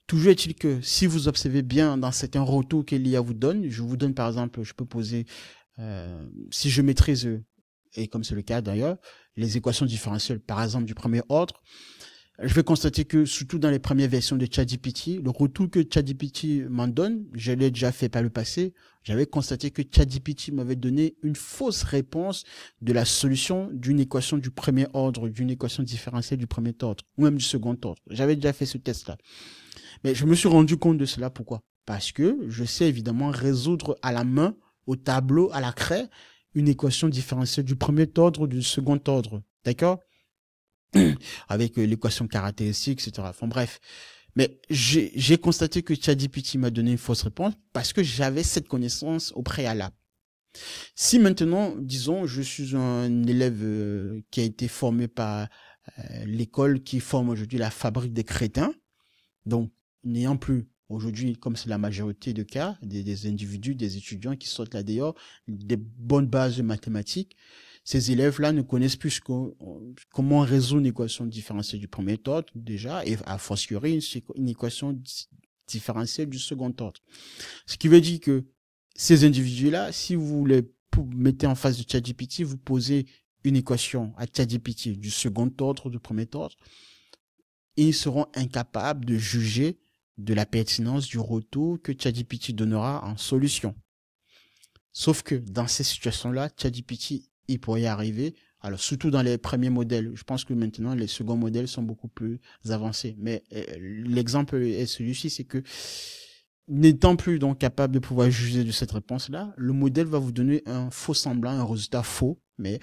Toujours est-il que si vous observez bien dans certains retours que l'IA vous donne, je vous donne par exemple, je peux poser, si je maîtrise, et comme c'est le cas d'ailleurs, les équations différentielles, par exemple, du premier ordre, je vais constater que, surtout dans les premières versions de ChatGPT, le retour que ChatGPT m'en donne, je l'ai déjà fait par le passé, j'avais constaté que ChatGPT m'avait donné une fausse réponse de la solution d'une équation du premier ordre, d'une équation différentielle du premier ordre, ou même du second ordre. J'avais déjà fait ce test-là. Mais je me suis rendu compte de cela. Pourquoi? Parce que je sais évidemment résoudre à la main, au tableau, à la craie, une équation différentielle du premier ordre, du second ordre. D'accord? Avec l'équation caractéristique, etc. Enfin bref. Mais j'ai constaté que ChatGPT m'a donné une fausse réponse parce que j'avais cette connaissance au préalable. Si maintenant, disons, je suis un élève qui a été formé par l'école qui forme aujourd'hui la fabrique des crétins, donc n'ayant plus aujourd'hui, comme c'est la majorité de cas, des individus, des étudiants qui sortent là dehors, des bonnes bases de mathématiques, ces élèves-là ne connaissent plus comment résoudre une équation différentielle du premier ordre, déjà, et a fortiori une équation différentielle du second ordre. Ce qui veut dire que ces individus-là, si vous les mettez en face de ChatGPT, vous posez une équation à ChatGPT du second ordre, du premier ordre, et ils seront incapables de juger de la pertinence du retour que ChatGPT donnera en solution. Sauf que dans ces situations-là, ChatGPT, il pourrait y arriver. Alors, surtout dans les premiers modèles. Je pense que maintenant, les seconds modèles sont beaucoup plus avancés. Mais l'exemple est celui-ci, c'est que n'étant plus donc capable de pouvoir juger de cette réponse-là, le modèle va vous donner un faux semblant, un résultat faux, mais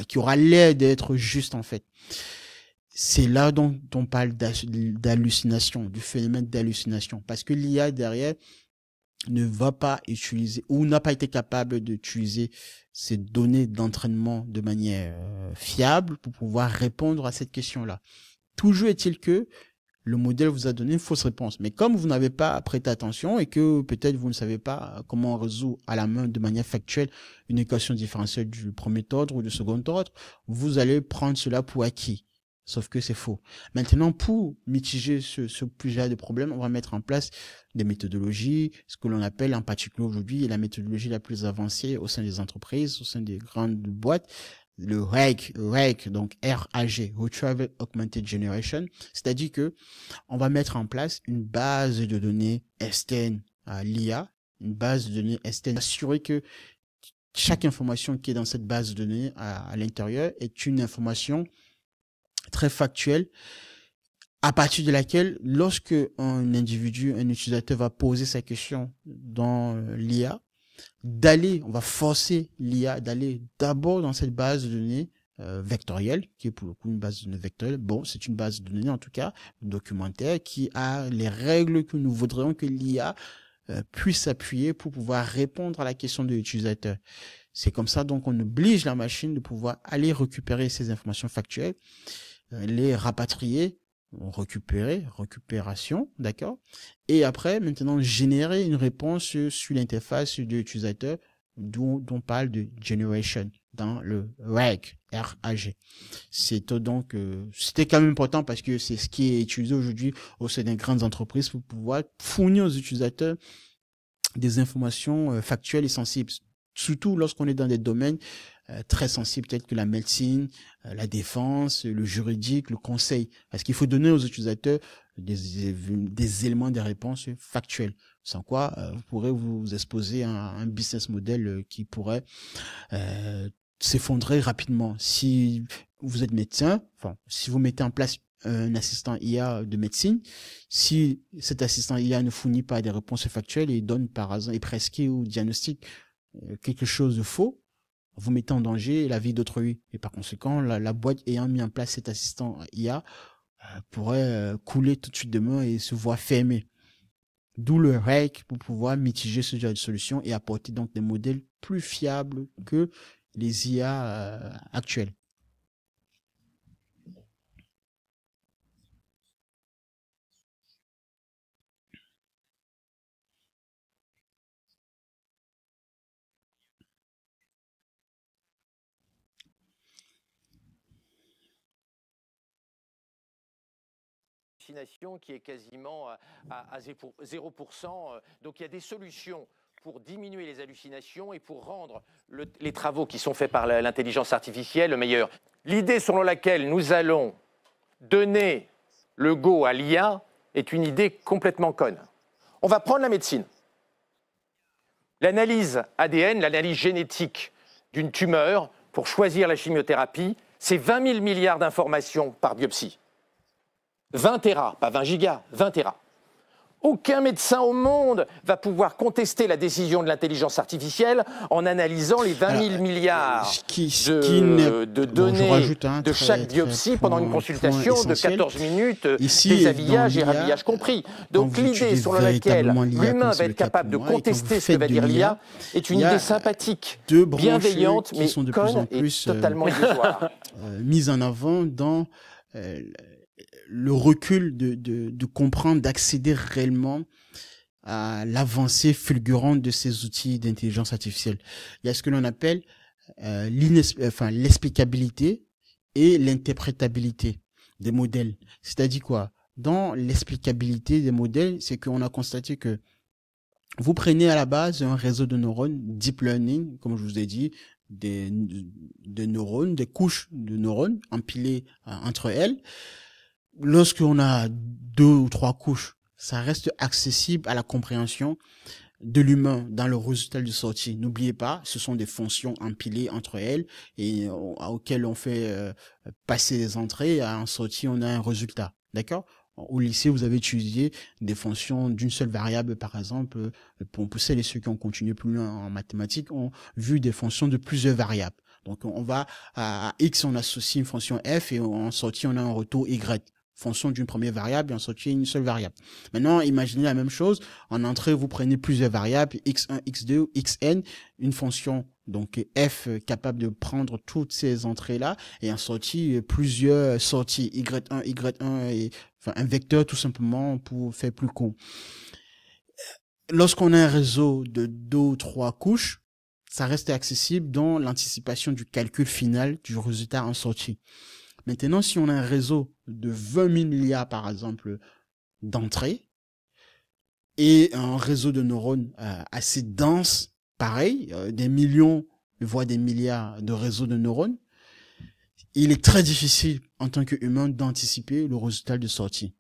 qui aura l'air d'être juste en fait. C'est là donc on parle d'hallucination, du phénomène d'hallucination, parce que l'IA derrière ne va pas utiliser ou n'a pas été capable d'utiliser ces données d'entraînement de manière fiable pour pouvoir répondre à cette question-là. Toujours est-il que le modèle vous a donné une fausse réponse. Mais comme vous n'avez pas prêté attention et que peut-être vous ne savez pas comment on résout à la main de manière factuelle une équation différentielle du premier ordre ou du second ordre, vous allez prendre cela pour acquis. Sauf que c'est faux. Maintenant, pour mitiger ce plusieurs de problèmes, on va mettre en place des méthodologies, ce que l'on appelle en particulier aujourd'hui la méthodologie la plus avancée au sein des entreprises, au sein des grandes boîtes, le RAG, donc RAG, Retrieval Augmented Generation, c'est-à-dire que on va mettre en place une base de données externe à l'IA, une base de données externe, assurer que chaque information qui est dans cette base de données à l'intérieur est une information très factuelle, à partir de laquelle, lorsque un individu, un utilisateur va poser sa question dans l'IA, on va forcer l'IA d'aller d'abord dans cette base de données vectorielle, qui est pour le coup une base de données vectorielle. Bon, c'est une base de données en tout cas, documentaire, qui a les règles que nous voudrions que l'IA puisse appuyer pour pouvoir répondre à la question de l'utilisateur. C'est comme ça donc on oblige la machine de pouvoir aller récupérer ces informations factuelles, les rapatrier, récupération, d'accord, et après maintenant générer une réponse sur l'interface de l'utilisateur dont on parle de generation dans le RAG. C'était quand même important parce que c'est ce qui est utilisé aujourd'hui au sein des grandes entreprises pour pouvoir fournir aux utilisateurs des informations factuelles et sensibles, surtout lorsqu'on est dans des domaines très sensibles tels que la médecine, la défense, le juridique, le conseil. Parce qu'il faut donner aux utilisateurs des éléments, des réponses factuelles. Sans quoi, vous pourrez vous exposer à un business model qui pourrait s'effondrer rapidement. Si vous êtes médecin, si vous mettez en place un assistant IA de médecine, si cet assistant IA ne fournit pas des réponses factuelles et donne par hasard et prescrit ou diagnostique quelque chose de faux, vous mettez en danger la vie d'autrui. Et par conséquent, la boîte ayant mis en place cet assistant IA pourrait couler tout de suite demain et se voir fermer. D'où le RAG pour pouvoir mitiger ce genre de solution et apporter donc des modèles plus fiables que les IA actuels. Qui est quasiment à 0%. Donc il y a des solutions pour diminuer les hallucinations et pour rendre les travaux qui sont faits par l'intelligence artificielle meilleurs. L'idée selon laquelle nous allons donner le go à l'IA est une idée complètement conne. On va prendre la médecine. L'analyse ADN, l'analyse génétique d'une tumeur pour choisir la chimiothérapie, c'est 20 000 milliards d'informations par biopsie. 20 téras, pas 20 gigas, 20 téras. Aucun médecin au monde va pouvoir contester la décision de l'intelligence artificielle en analysant les 20 000 milliards de données de chaque biopsie pendant une consultation de 14 minutes, déshabillage et rhabillage compris. Donc l'idée sur laquelle l'humain va être capable de contester ce que va dire l'IA est une idée sympathique, bienveillante, mais conne et totalement illusoire. Mise en avant dans le recul de comprendre, d'accéder réellement à l'avancée fulgurante de ces outils d'intelligence artificielle. Il y a ce que l'on appelle l'explicabilité et l'interprétabilité des modèles. C'est-à-dire quoi? Dans l'explicabilité des modèles, c'est qu'on a constaté que Vous prenez à la base un réseau de neurones, deep learning, comme je vous ai dit, des neurones, des couches de neurones empilées entre elles. Lorsqu'on a 2 ou 3 couches, ça reste accessible à la compréhension de l'humain dans le résultat de sortie. N'oubliez pas, ce sont des fonctions empilées entre elles et auxquelles on fait passer les entrées et en sortie, on a un résultat. D'accord? Au lycée, vous avez utilisé des fonctions d'une seule variable, par exemple, pour celles et ceux qui ont continué plus loin en mathématiques, ont vu des fonctions de plusieurs variables. Donc, on va à X, on associe une fonction F et en sortie, on a un retour Y. Fonction d'une première variable et en sortie une seule variable. Maintenant, imaginez la même chose. En entrée, vous prenez plusieurs variables, x1, x2, xn, une fonction, donc f capable de prendre toutes ces entrées-là, et en sortie, plusieurs sorties, y1, y1, et, enfin, un vecteur tout simplement pour faire plus court. Lorsqu'on a un réseau de 2 ou 3 couches, ça reste accessible dans l'anticipation du calcul final du résultat en sortie. Maintenant, si on a un réseau de 20 000 milliards, par exemple, d'entrées, et un réseau de neurones assez dense, pareil, des millions, voire des milliards de réseaux de neurones, il est très difficile, en tant qu'humain, d'anticiper le résultat de sortie.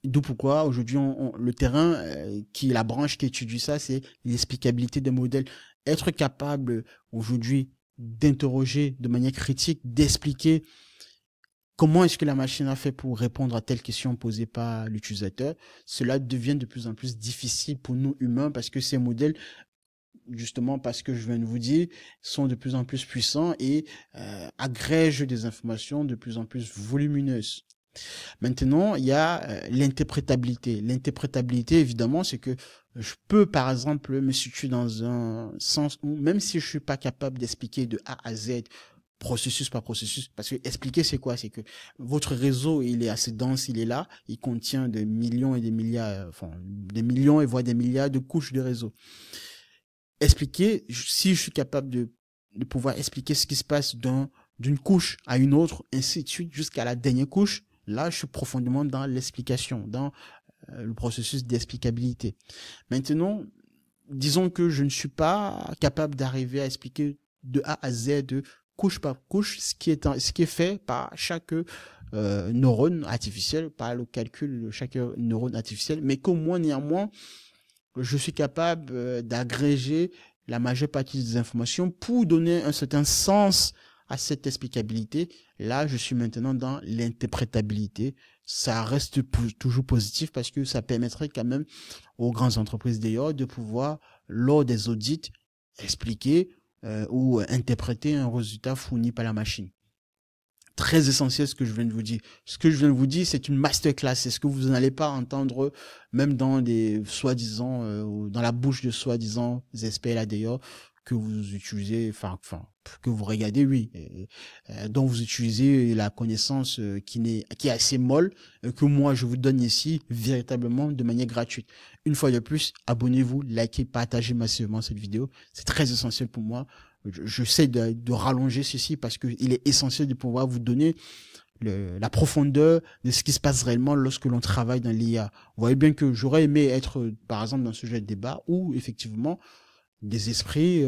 D'où pourquoi, aujourd'hui, le terrain, qui est la branche qui étudie ça, c'est l'explicabilité des modèles. Être capable, aujourd'hui, d'interroger de manière critique, d'expliquer comment est-ce que la machine a fait pour répondre à telle question posée par l'utilisateur? Cela devient de plus en plus difficile pour nous humains parce que ces modèles, justement parce que je viens de vous dire, sont de plus en plus puissants et agrègent des informations de plus en plus volumineuses. Maintenant, il y a l'interprétabilité. L'interprétabilité, évidemment, c'est que je peux, par exemple, me situer dans un sens où, même si je suis pas capable d'expliquer de A à Z, processus par processus, parce que expliquer c'est quoi? C'est que votre réseau, il est assez dense, il est là, il contient des millions et des milliards, enfin des millions et voire des milliards de couches de réseau. Expliquer, si je suis capable de pouvoir expliquer ce qui se passe d'une couche à une autre, ainsi de suite, jusqu'à la dernière couche, là je suis profondément dans l'explication, dans le processus d'explicabilité. Maintenant, disons que je ne suis pas capable d'arriver à expliquer de A à Z, de couche par couche, ce qui est fait par chaque neurone artificiel, par le calcul de chaque neurone artificiel, mais qu'au moins, néanmoins, je suis capable d'agréger la majeure partie des informations pour donner un certain sens à cette explicabilité. Là, je suis maintenant dans l'interprétabilité. Ça reste toujours positif parce que ça permettrait quand même aux grandes entreprises d'ailleurs de pouvoir, lors des audits, expliquer ou interpréter un résultat fourni par la machine. Très essentiel ce que je viens de vous dire. Ce que je viens de vous dire, c'est une masterclass. C'est ce que vous n'allez pas entendre même dans des soi-disant, dans la bouche de soi-disant experts là d'ailleurs, que vous utilisez, enfin, que vous regardez, oui, dont vous utilisez la connaissance qui est assez molle, que moi je vous donne ici véritablement de manière gratuite. Une fois de plus, abonnez-vous, likez, partagez massivement cette vidéo. C'est très essentiel pour moi. J'essaie de rallonger ceci parce qu'il est essentiel de pouvoir vous donner la profondeur de ce qui se passe réellement lorsque l'on travaille dans l'IA. Vous voyez bien que j'aurais aimé être, par exemple, dans ce sujet de débat où, effectivement, des esprits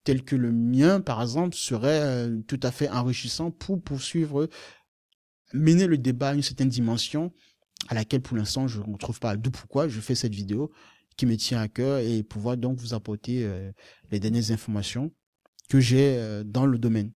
tels que le mien, par exemple, seraient tout à fait enrichissants pour poursuivre, mener le débat à une certaine dimension à laquelle, pour l'instant, je ne trouve pas. D'où pourquoi je fais cette vidéo qui me tient à cœur et pouvoir donc vous apporter les dernières informations que j'ai dans le domaine.